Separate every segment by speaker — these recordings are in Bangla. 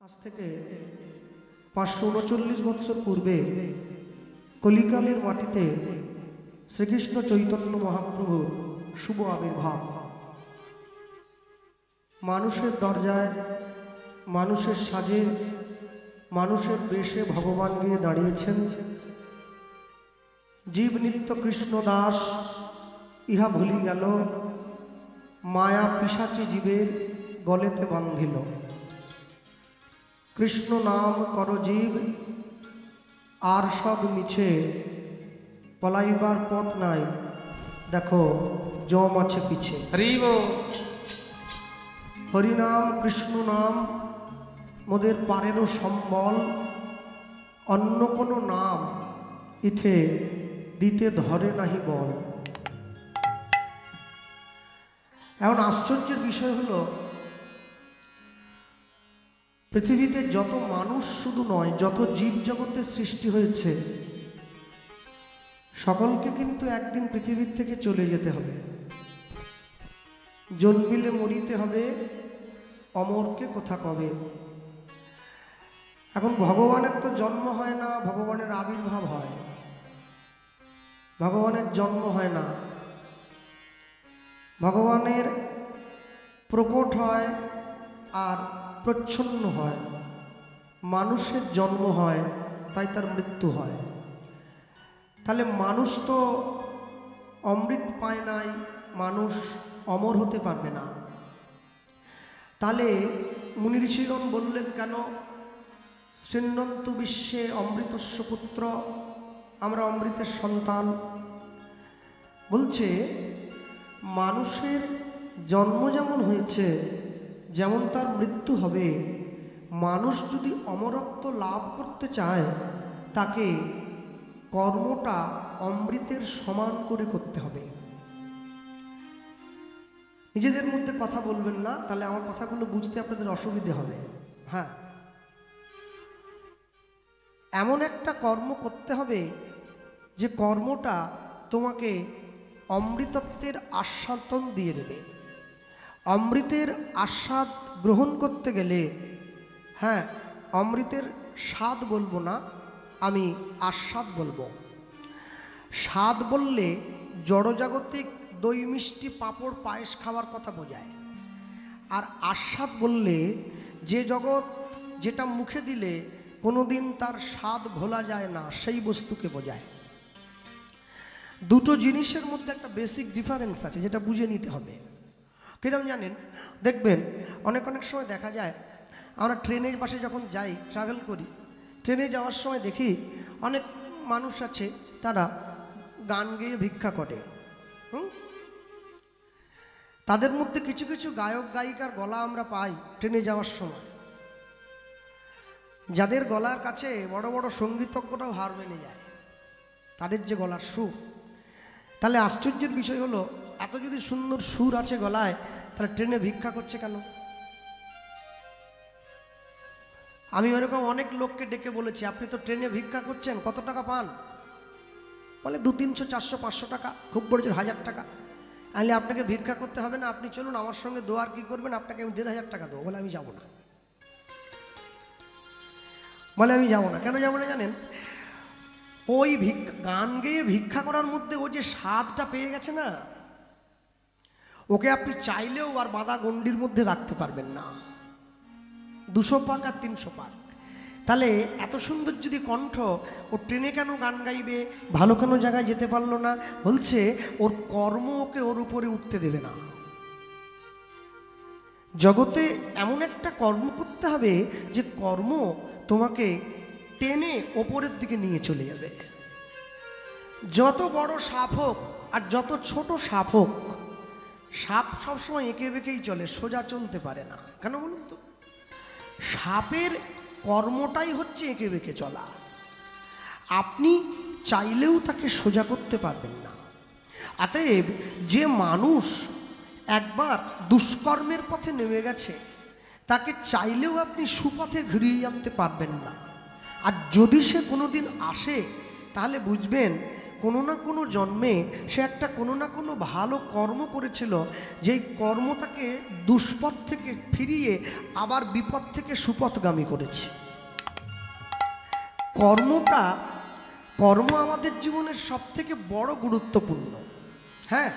Speaker 1: আজ থেকে 539 বছর পূর্বে কলিকালের মাটিতে শ্রীকৃষ্ণ চৈতন্য মহাপ্রভুর শুভ আবির্ভাব। মানুষের দরজায়, মানুষের সাজে, মানুষের বেশে ভগবান গিয়ে দাঁড়িয়েছেন। জীব নিত্য কৃষ্ণ দাস ইহা ভুলি গেল, মায়া পিশাচি জীবের গলেতে বান্ধিল। কৃষ্ণ নাম কর জীব, আর সব মিছে, পলাইবার পথ নাই, দেখো জম আছে পিছে। হরিনাম কৃষ্ণ নাম মোদের পারেরও সম্বল, অন্য কোনো নাম ইথে দিতে ধরে নাহি বল। এখন আশ্চর্যের বিষয় হলো, পৃথিবীতে যত মানুষ শুধু নয়, যত জীব জগতের সৃষ্টি হয়েছে, সকলকে কিন্তু একদিন পৃথিবীর থেকে চলে যেতে হবে। জন্মিলে মরিতে হবে, অমরকে কোথা কবে। এখন ভগবানের তো জন্ম হয় না, ভগবানের আবির্ভাব হয়। ভগবানের জন্ম হয় না, ভগবানের প্রকট হয় আর প্রচ্ছন্ন হয়। মানুষের জন্ম হয়, তাই তার মৃত্যু হয়। তাহলে মানুষ তো অমৃত পায় নাই, মানুষ অমর হতে পারবে না। তাহলে মুনি ঋষিগণ বললেন কেন শৃণ্বন্তু বিশ্বে অমৃতস্য পুত্র, আমরা অমৃতের সন্তান। বলছে মানুষের জন্ম যেমন হয়েছে, যেমন তার মৃত্যু হবে। মানুষ যদি অমরত্ব লাভ করতে চায়, তাকে কর্মটা অমৃতের সমান করে করতে হবে। নিজেদের মধ্যে কথা বলবেন না, তাহলে আমার কথাগুলো বুঝতে আপনাদের অসুবিধে হবে। হ্যাঁ, এমন একটা কর্ম করতে হবে যে কর্মটা তোমাকে অমৃতত্বের আস্বাদন দিয়ে দেবে। অমৃতের আস্বাদ গ্রহণ করতে গেলে, হ্যাঁ, অমৃতের স্বাদ বলবো না, আমি আস্বাদ বলবো। স্বাদ বললে জড়জাগতিক দই মিষ্টি পাঁপড় পায়েস খাওয়ার কথা বোঝায়। আর আস্বাদ বললে যে জগৎ যেটা মুখে দিলে কোনোদিন তার স্বাদ ভোলা যায় না, সেই বস্তুকে বোঝায়। দুটো জিনিসের মধ্যে একটা বেসিক ডিফারেন্স আছে, যেটা বুঝে নিতে হবে। কিরকম জানেন, দেখবেন অনেক সময় দেখা যায়, আমরা ট্রেনের পাশে যখন যাই, ট্রাভেল করি, ট্রেনে যাওয়ার সময় দেখি অনেক মানুষ আছে, তারা গান গেয়ে ভিক্ষা করে। তাদের মধ্যে কিছু কিছু গায়ক গায়িকার গলা আমরা পাই ট্রেনে যাওয়ার সময়, যাদের গলার কাছে বড় বড় সঙ্গীতজ্ঞরাও হার মেনে যায়, তাদের যে গলার সুর। তাহলে আশ্চর্যের বিষয় হলো, এত যদি সুন্দর সুর আছে গলায়, তাহলে ট্রেনে ভিক্ষা করছে কেন? আমি ওরকম অনেক লোককে ডেকে বলেছি, আপনি তো ট্রেনে ভিক্ষা করছেন, কত টাকা পান? বলে 200, 300, 400, 500 টাকা, খুব বড় 1000 টাকা। তাহলে আপনাকে ভিক্ষা করতে হবে না, আপনি চলুন আমার সঙ্গে দোয়ার কি করবেন, আপনাকে আমি 1500 টাকা দেবো। বলে আমি যাবো না। বলে আমি যাবো না। কেন যাবো না জানেন? ওই গান গেয়ে ভিক্ষা করার মধ্যে ও যে স্বাদটা পেয়ে গেছে না, ওকে আপনি চাইলেও আর বাঁধা গণ্ডির মধ্যে রাখতে পারবেন না। 200 পাক আর 300 পাক। তাহলে এত সুন্দর যদি কণ্ঠ, ও ট্রেনে কেন গান গাইবে, ভালো কোনো জায়গায় যেতে পারলো না? বলছে ওর কর্ম ওকে ওর উপরে উঠতে দেবে না। জগতে এমন একটা কর্ম করতে হবে যে কর্ম তোমাকে টেনে ওপরের দিকে নিয়ে চলে যাবে। যত বড় সাপ হোক আর যত ছোট সাপ হোক, সাপ সবসময় এঁকে বেঁকেই চলে, সোজা চলতে পারে না। কেন বলুন তো? সাপের কর্মটাই হচ্ছে এঁকে বেঁকে চলা। আপনি চাইলেও তাকে সোজা করতে পারবেন না। অতএব যে মানুষ একবার দুষ্কর্মের পথে নেমে গেছে, তাকে চাইলেও আপনি সুপথে ঘুরিয়ে আনতে পারবেন না। আর যদি সে কোনোদিন আসে, তাহলে বুঝবেন কোনো না কোনো জন্মে সে একটা কোনো না কোনো ভালো কর্ম করেছিল, যেই কর্ম তাকে দুষ্পথ থেকে ফিরিয়ে আবার বিপদ থেকে সুপথগামী করেছে। কর্ম আমাদের জীবনের সব থেকে বড় গুরুত্বপূর্ণ। হ্যাঁ,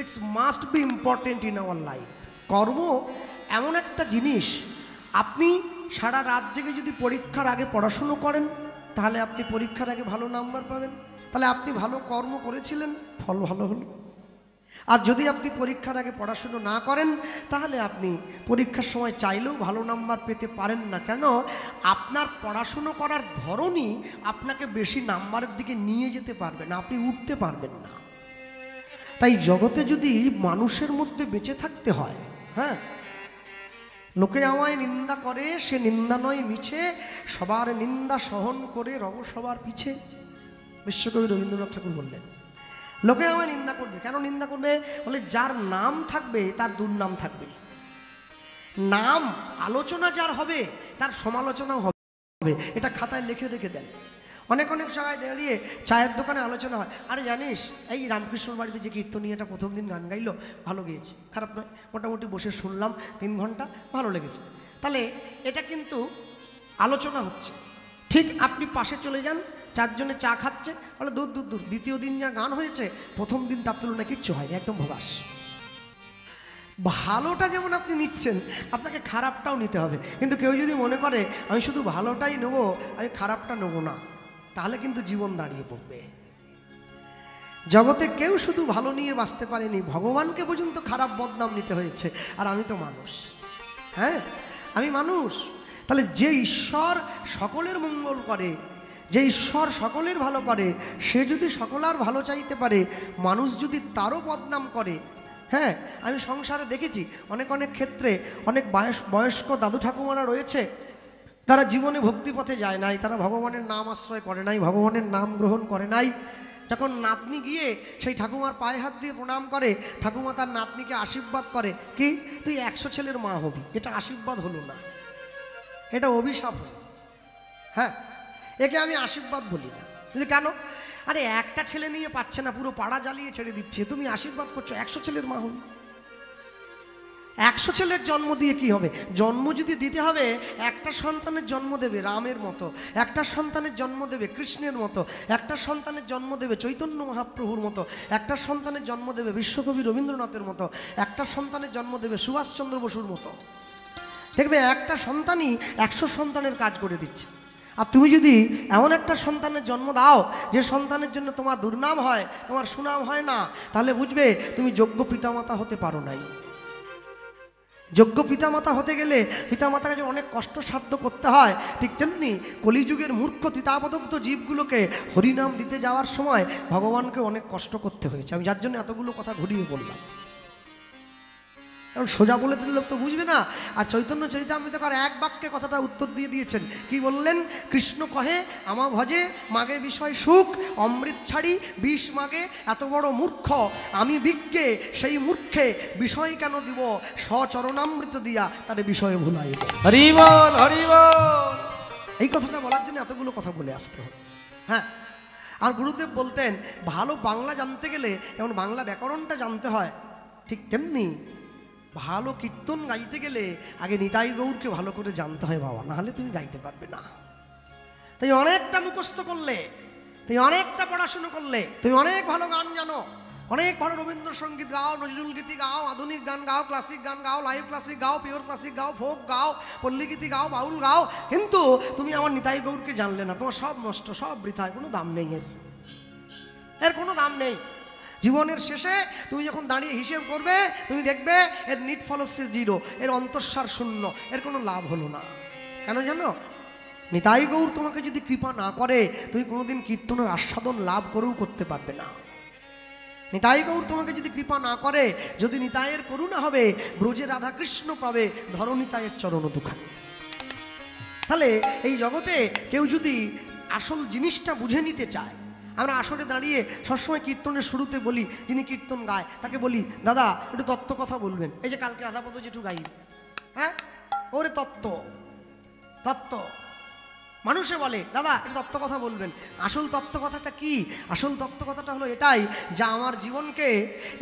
Speaker 1: it's must be important in our life. কর্ম এমন একটা জিনিস, আপনি সারা রাত জেগে যদি পরীক্ষার আগে পড়াশুনো করেন তাহলে আপনি পরীক্ষার আগে ভালো নাম্বার পাবেন, তাহলে আপনি ভালো কর্ম করেছিলেন, ফল ভালো হলো। আর যদি আপনি পরীক্ষার আগে পড়াশুনো না করেন তাহলে আপনি পরীক্ষার সময় চাইলেও ভালো নাম্বার পেতে পারেন না। কেন? আপনার পড়াশুনো করার ধরনই আপনাকে বেশি নাম্বারের দিকে নিয়ে যেতে পারবে না, আপনি উঠতে পারবেন না। তাই জগতে যদি মানুষের মধ্যে বেঁচে থাকতে হয়, হ্যাঁ, লোকে আমায় নিন্দা করে, সে নিন্দা নয় মিছে, সবার নিন্দা সহন করে রব সবার পিছে। বিশ্বকবি রবীন্দ্রনাথ ঠাকুর বললেন, লোকে আমায় নিন্দা করবে। কেন নিন্দা করবে? বলে যার নাম থাকবে তার দুর্নাম থাকবে। নাম আলোচনা যার হবে তার সমালোচনাও হবে। এটা খাতায় লিখে রেখে দেন। অনেক জায়গায় দাঁড়িয়ে চায়ের দোকানে আলোচনা হয়, আরে জানিস এই রামকৃষ্ণর বাড়িতে যে কীর্তনীয়টা প্রথম দিন গান গাইলো, ভালো গেয়েছে, খারাপ নয়, মোটামুটি বসে শুনলাম 3 ঘন্টা, ভালো লেগেছে। তাহলে এটা কিন্তু আলোচনা হচ্ছে। ঠিক আপনি পাশে চলে যান, 4 জনে চা খাচ্ছে, বলে দূর দূর দূর, দ্বিতীয় দিন যা গান হয়েছে প্রথম দিন তার তুলনায় কিচ্ছু হয়নি, একদম ভবাস। ভালোটা যেমন আপনি নিচ্ছেন, আপনাকে খারাপটাও নিতে হবে। কিন্তু কেউ যদি মনে করে আমি শুধু ভালোটাই নেবো, আমি খারাপটা নেবো না, তাহলে কিন্তু জীবন দাঁড়িয়ে পড়বে। জগতে কেউ শুধু ভালো নিয়ে বাঁচতে পারেনি, ভগবানকে পর্যন্ত খারাপ বদনাম নিতে হয়েছে। আর আমি তো মানুষ, হ্যাঁ, আমি মানুষ। তাহলে যে ঈশ্বর সকলের মঙ্গল করে, যে ঈশ্বর সকলের ভালো করে, সে যদি সকলার ভালো চাইতে পারে, মানুষ যদি তারও বদনাম করে। হ্যাঁ, আমি সংসারে দেখেছি অনেক ক্ষেত্রে অনেক বয়স্ক দাদু ঠাকুমারা রয়েছে, তারা জীবনে ভক্তিপথে যায় নাই, তারা ভগবানের নাম আশ্রয় করে নাই, ভগবানের নাম গ্রহণ করে নাই। যখন নাতনি গিয়ে সেই ঠাকুমার পায়ে হাত দিয়ে প্রণাম করে, ঠাকুমা তার নাতনিকে আশীর্বাদ করে, কি তুই 100 ছেলের মা হবি। এটা আশীর্বাদ হলো না, এটা অভিশাপ হলো। হ্যাঁ, একে আমি আশীর্বাদ বলি না। কিন্তু কেন? আরে একটা ছেলে নিয়ে পাচ্ছে না, পুরো পাড়া জ্বালিয়ে ছেড়ে দিচ্ছে, তুমি আশীর্বাদ করছো 100 ছেলের মা হবি। 100 ছেলের জন্ম দিয়ে কি হবে? জন্ম যদি দিতে হবে, একটা সন্তানের জন্ম দেবে রামের মতো, একটা সন্তানের জন্ম দেবে কৃষ্ণের মতো, একটা সন্তানের জন্ম দেবে চৈতন্য মহাপ্রভুর মতো, একটা সন্তানের জন্ম দেবে বিশ্বকবি রবীন্দ্রনাথের মতো, একটা সন্তানের জন্ম দেবে সুভাষচন্দ্র বসুর মতো। দেখবে একটা সন্তানই 100 সন্তানের কাজ করে দিচ্ছে। আর তুমি যদি এমন একটা সন্তানের জন্ম দাও যে সন্তানের জন্য তোমার দুর্নাম হয়, তোমার সুনাম হয় না, তাহলে বুঝবে তুমি যোগ্য পিতামাতা হতে পারো নাই। যোগ্য পিতামাতা হতে গেলে পিতামাতাকে যে অনেক কষ্টসাধ্য করতে হয়, ঠিক তেমনি কলিযুগের মূর্খ তিতাবদগ্ধ জীবগুলোকে হরিনাম দিতে যাওয়ার সময় ভগবানকে অনেক কষ্ট করতে হয়েছে। আমি যার জন্য এতগুলো কথা ঘুরিয়ে বললাম, কারণ সোজা বলে দিলে লোক তো বুঝবে না। আর চৈতন্য চরিতামৃতকার এক বাক্যে কথাটা উত্তর দিয়ে দিয়েছেন। কি বললেন? কৃষ্ণ কহে আমা ভজে মাগে বিষয় সুখ, অমৃত ছাড়ি বিষ মাগে এত বড় মূর্খ, আমি বিজ্ঞে সেই মূর্খে বিষয় কেন দিব, স্বচরণামৃত দিয়া তারে বিষয়ে ভুলাইব।
Speaker 2: হরি বল হরি বল।
Speaker 1: এই কথাটা বলার জন্য এতগুলো কথা বলে আসতে হবে। হ্যাঁ, আর গুরুদেব বলতেন ভালো বাংলা জানতে গেলে যেমন বাংলা ব্যাকরণটা জানতে হয়, ঠিক তেমনি ভালো কীর্তন গাইতে গেলে আগে নিতাই গৌরকে ভালো করে জানতে হয় বাবা, নাহলে তুমি গাইতে পারবে না। তাই অনেকটা মুখস্থ করলে, তুমি অনেকটা পড়াশুনো করলে, তুমি অনেক ভালো গান জানো, অনেক ভালো রবীন্দ্রসঙ্গীত গাও, নজরুল গীতি গাও, আধুনিক গান গাও, ক্লাসিক গান গাও, লাইভ ক্লাসিক গাও, পিওর ক্লাসিক গাও, ফোক গাও, পল্লীগীতি গাও, বাউল গাও, কিন্তু তুমি আমার নিতাই গৌরকে জানলে না, তোমার সব নষ্ট, সব বৃথায়, কোনো দাম নেই এর কোনো দাম নেই। জীবনের শেষে তুমি যখন দাঁড়িয়ে হিসেব করবে, তুমি দেখবে এর নিট ফলস্য 0, এর অন্তঃসার 0, এর কোনো লাভ হলো না। কেন জানো? নিতাই গৌর তোমাকে যদি কৃপা না করে, তুমি কোনোদিন কীর্তনের আস্বাদন লাভ করেও করতে পারবে না। নিতাই গৌর তোমাকে যদি কৃপা না করে, যদি নিতাইয়ের করুণা হবে, ব্রজে রাধা কৃষ্ণ পাবে, ধরো নিতাইয়ের চরণ দুখানি। তাহলে এই জগতে কেউ যদি আসল জিনিসটা বুঝে নিতে চায়, আমরা আসরে দাঁড়িয়ে সবসময় কীর্তনের শুরুতে বলি, যিনি কীর্তন গায় তাকে বলি, দাদা একটু তত্ত্ব কথা বলবেন। এই যে কালকে রাধাপদ যেটু গাই, হ্যাঁ, ওরে তত্ত্ব তত্ত্ব মানুষে বলে দাদা এটা তত্ত্ব কথা বলবেন, আসল তত্ত্ব কথাটা কি? আসল তত্ত্ব কথাটা হলো এটাই যে আমার জীবনকে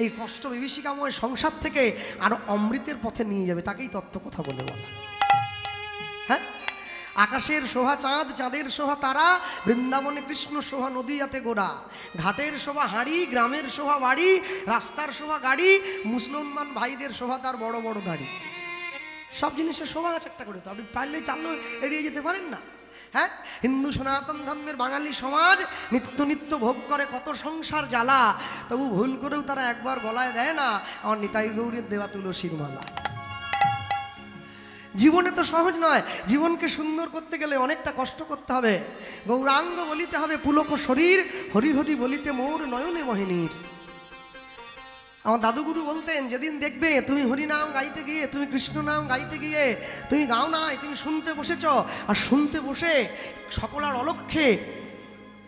Speaker 1: এই কষ্ট বিভীষিকাময় সংসার থেকে আরো অমৃতের পথে নিয়ে যাবে, তাকেই তত্ত্ব কথা বলে বলা। হ্যাঁ, আকাশের শোভা চাঁদ, চাঁদের শোভা তারা, বৃন্দাবনে কৃষ্ণ শোভা নদীয়াতে গোড়া, ঘাটের শোভা হাঁড়ি, গ্রামের শোভা বাড়ি, রাস্তার শোভা গাড়ি, মুসলমান ভাইদের শোভা তার বড় বড় গাড়ি। সব জিনিসের শোভা আছে একটা করে, তো আপনি পারলে চাললেও এড়িয়ে যেতে পারেন না। হ্যাঁ, হিন্দু সনাতন ধর্মের বাঙালি সমাজ নিত্য নিত্য ভোগ করে কত সংসার জ্বালা, তবু ভুল করেও তারা একবার গলায় দেয় না আমার নিতাই গৌরীর দেওয়া তুলসীর মালা। জীবনে তো সহজ নয়, জীবনকে সুন্দর করতে গেলে অনেকটা কষ্ট করতে হবে। গৌরাঙ্গ বলিতে হবে পুলক শরীর, হরি হরি বলিতে মোর নয়নে মোহিনীর। আমার দাদুগুরু বলতেন যেদিন দেখবে তুমি হরিনাম গাইতে গিয়ে, তুমি কৃষ্ণ নাম গাইতে গিয়ে তুমি গাও নাই, তুমি শুনতে বসেছ, আর শুনতে বসে সকলার অলক্ষ্যে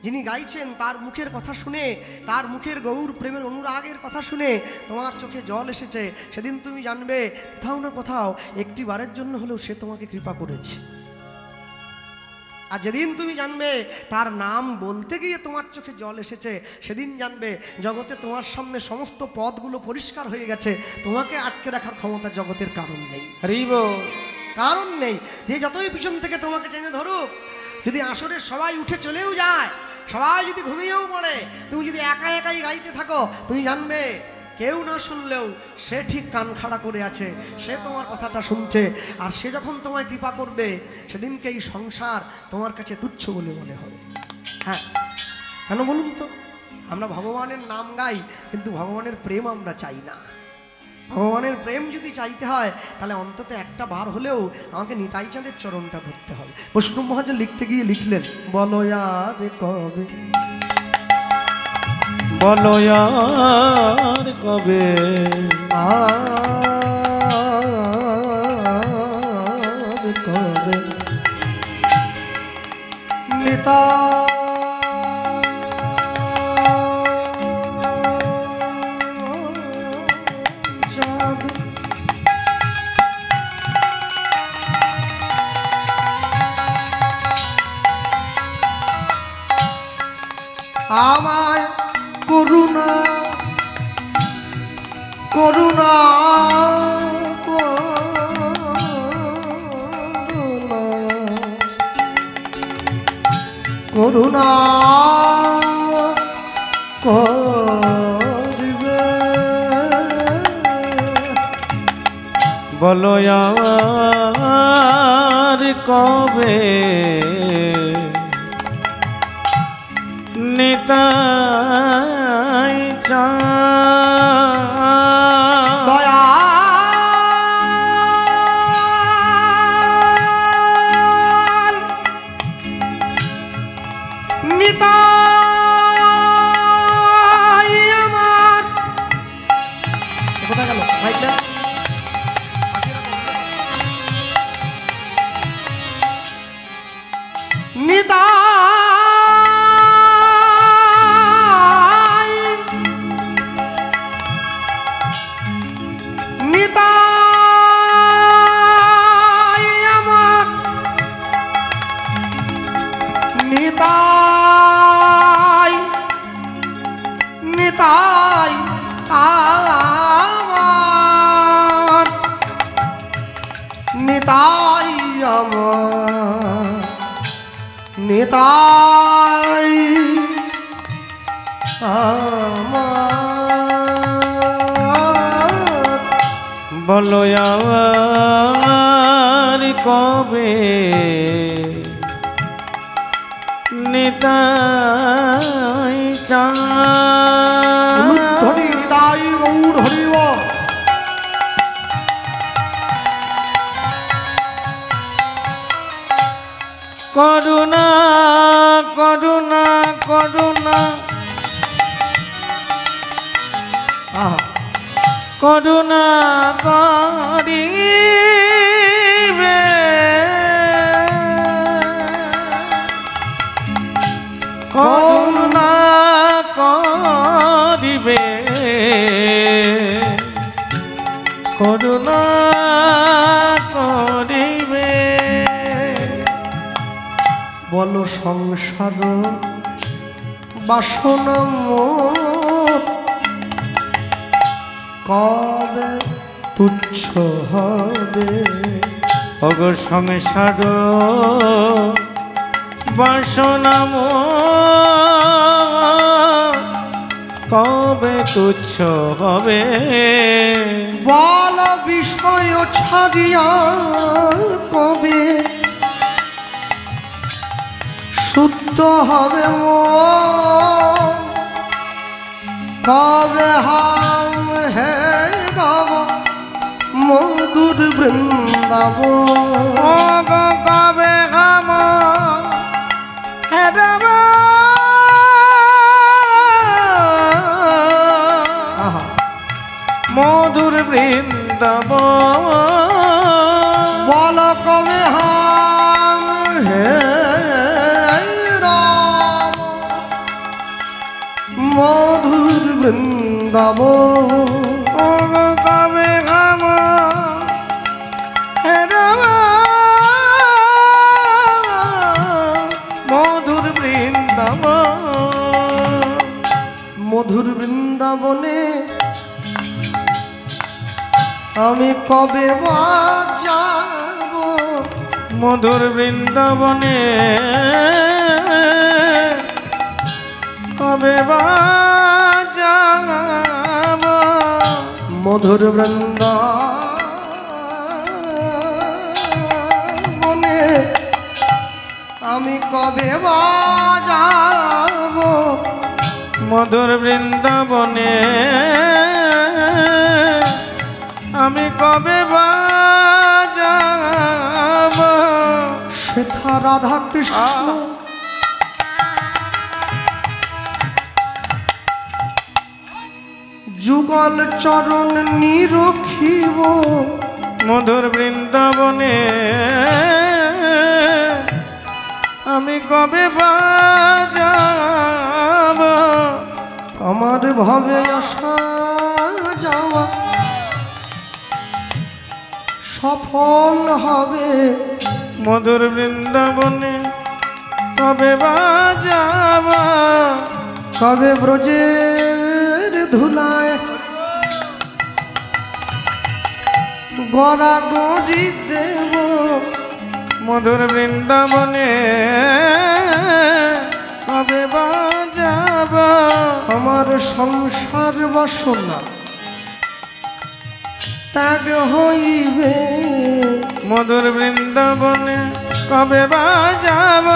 Speaker 1: যিনি গাইছেন তার মুখের কথা শুনে, তার মুখের গৌর প্রেমের অনুরাগের কথা শুনে তোমার চোখে জল এসেছে, সেদিন তুমি জানবে কোথাও না কোথাও একটি বারের জন্য হলেও সে তোমাকে কৃপা করেছে। আর যেদিন তুমি জানবে তার নাম বলতে গিয়ে তোমার চোখে জল এসেছে, সেদিন জানবে জগতে তোমার সামনে সমস্ত পথগুলো পরিষ্কার হয়ে গেছে, তোমাকে আটকে রাখার ক্ষমতা জগতের কারণ নেই। কারণ নেই যে যতই পিছন থেকে তোমাকে টেনে ধরুক, যদি আসরের সবাই উঠে চলেও যায়, সবাই যদি ঘুমিয়েও পড়ে, তুমি যদি একা একাই গাইতে থাকো, তুমি জানবে কেউ না শুনলেও সে ঠিক কান খাড়া করে আছে, সে তোমার কথাটা শুনছে। আর সে যখন তোমায় কৃপা করবে, সেদিনকে এই সংসার তোমার কাছে তুচ্ছ বলে মনে হবে। হ্যাঁ, কেন বলুন তো? আমরা ভগবানের নাম গাই, কিন্তু ভগবানের প্রেম আমরা চাই না। ভগবানের প্রেম যদি চাইতে হয়, তাহলে অন্তত একটা বার হলেও আমাকে নিতাই চাঁদের চরণটা ধরতে হবে। বৈষ্ণব মহাজন লিখতে গিয়ে লিখলেন, বলো আর কবে,
Speaker 2: বলো আর কবে,
Speaker 1: আর কবে নিতা আমায় করুণা করুণা করুণা করিবে,
Speaker 2: বলো আর কবে নিতাই চাঁদ,
Speaker 1: দয়াল নিতাই আমার। কোথায় গেল ভাইটা? নিতাই নিতাই আমার, নিতাই নিতাই আমার, নিতাই আমার, নিতাই আমার,
Speaker 2: বলো আর কবে নিতাই চাঁদ,
Speaker 1: ধরি নিতাই গৌর হরিব,
Speaker 2: করুণা করুণা করুণা করুণা করিবে, করুণা করিবে, করুণা করিবে,
Speaker 1: বলো সংসার বাসনা মোর কবে তুচ্ছ হবে?
Speaker 2: ওগো সংসার বাসনা মোর কবে তুচ্ছ হবে?
Speaker 1: বল বিষয় ছাড়িয়া কবে শুদ্ধ হবে মন? কবে হাম হে বাবা মধুর বৃন্দাবন?
Speaker 2: ওগো কবে হাম হে বাবা মধুর বৃন্দাবন?
Speaker 1: বল কবে হাম হে রাম মধুর বৃন্দাবন?
Speaker 2: ওগো কবে হাম হে বাবা মধুর বৃন্দাবন?
Speaker 1: মধুর বৃন্দাবনে আমি কবে বা যাব?
Speaker 2: মধুর বৃন্দাবনে কবে বা যাব?
Speaker 1: মধুর বৃন্দাবনে আমি কবে বা যাব?
Speaker 2: মধুর বৃন্দাবনে আমি কবে বা যাব?
Speaker 1: সেথা রাধা কৃষ্ণ যুগল চরণ নিরখিব।
Speaker 2: মধুর বৃন্দাবনে আমি কবে বা যাব?
Speaker 1: আমার ভাবে আসা যাওয়া সফল হবে।
Speaker 2: মধুর বৃন্দাবনে কবে বা যাব?
Speaker 1: কবে ব্রজের ধুলায় গড়াগড়ি দেব।
Speaker 2: মধুর বৃন্দাবনে কবে বা যাব?
Speaker 1: আমার সংসার বাসনা ত্যাগ হইবে।
Speaker 2: মধুর বৃন্দাবনে কবে বা যাব?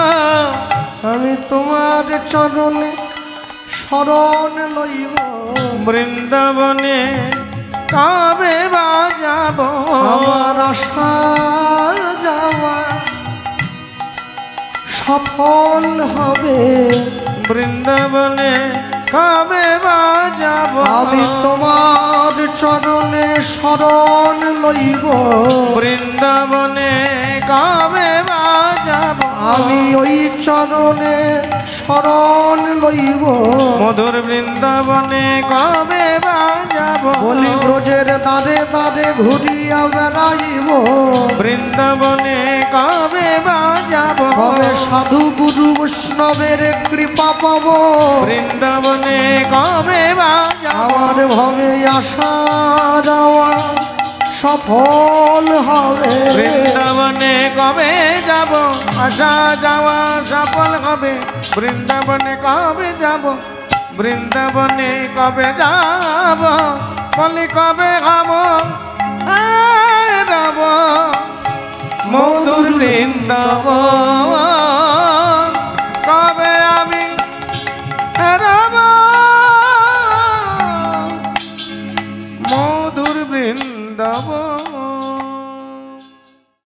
Speaker 1: আমি তোমার চরণে শরণ লইব।
Speaker 2: বৃন্দাবনে কবে বা যাব?
Speaker 1: আমার আশা যাওয়া সফল হবে।
Speaker 2: বৃন্দাবনে কবে বা যাব?
Speaker 1: আমি তোমার চরণে শরণ লইব।
Speaker 2: বৃন্দাবনে কবে বা যাব?
Speaker 1: আমি ওই চরণে শরণ লইব।
Speaker 2: মধুর বৃন্দাবনে কবে বা যাব?
Speaker 1: বলি ব্রজের দ্বারে দ্বারে ঘুরিয়া বেড়াইব।
Speaker 2: বৃন্দাবনে কবে বা যাব?
Speaker 1: কবে সাধু গুরু বৈষ্ণবের কৃপা পাব।
Speaker 2: বৃন্দাবনে কবে বা যাব?
Speaker 1: আমার ভাবে আসা যাওয়া সফল হবে।
Speaker 2: বৃন্দাবনে কবে যাব? আসা যাওয়া সফল হবে। বৃন্দাবনে কবে যাব? বৃন্দাবনে কবে যাব? বলি কবে খাব যাব? মধুর বৃন্দাবন কবে আমি যাব? মধুর বৃন্দাবন।